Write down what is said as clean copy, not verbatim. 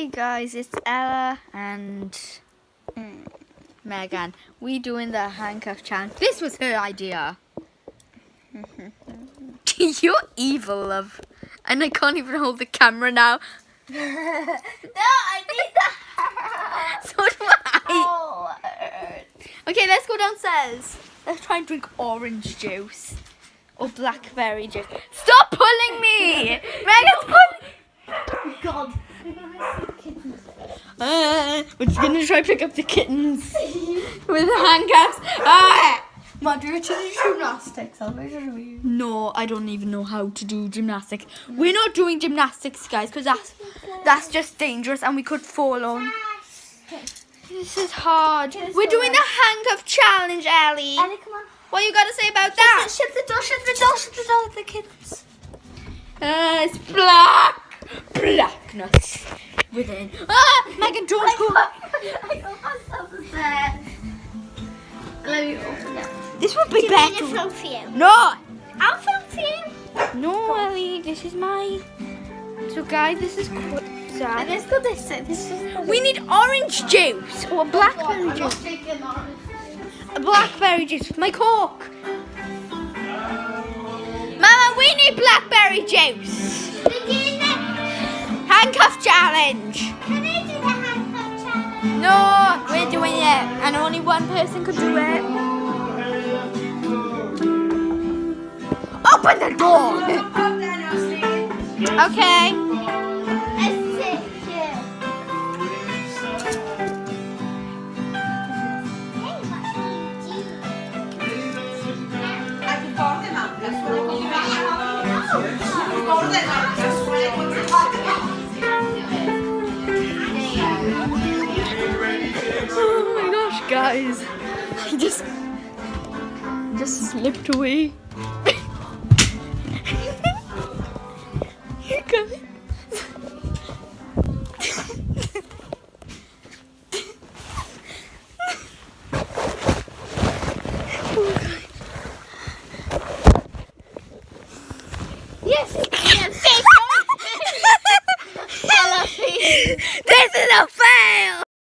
Hey guys, it's Ella and Megan. We doing the handcuff challenge. This was her idea. You're evil, love. And I can't even hold the camera now. No, I need that. So do I. Okay, let's go downstairs. Let's try and drink orange juice. Or blackberry juice. Stop pulling me! Megan's pulling. God. We're just gonna try pick up the kittens with handcuffs. Ah! Mom, do you want to do gymnastics? I'll measure you. No, I don't even know how to do gymnastics. We're not doing gymnastics, guys, because that's just dangerous and we could fall on. This is hard. We're doing the handcuff challenge, Ellie. Ellie, come on. What you got to say about that? Shut the door, shut the door, shut the door, the kids. It's blackness within. Megan, don't go. I got myself a set. Let me open it. This would be Do you better. need a film for you? No, I'll film for you. no, Ellie. This is mine. So, guys, this is quite And sad. let's go this way. This is We need orange juice or blackberry juice. A blackberry juice. My cork. Mama, we need blackberry juice. Begin it. Handcuff challenge. Can I do the handcuff challenge? No, we're doing it, and only one person could do it. Open the door. Okay. Let's sit here. Hey, what do you do? Oh my gosh, guys! I just slipped away. You guys. Yes, This is a fail!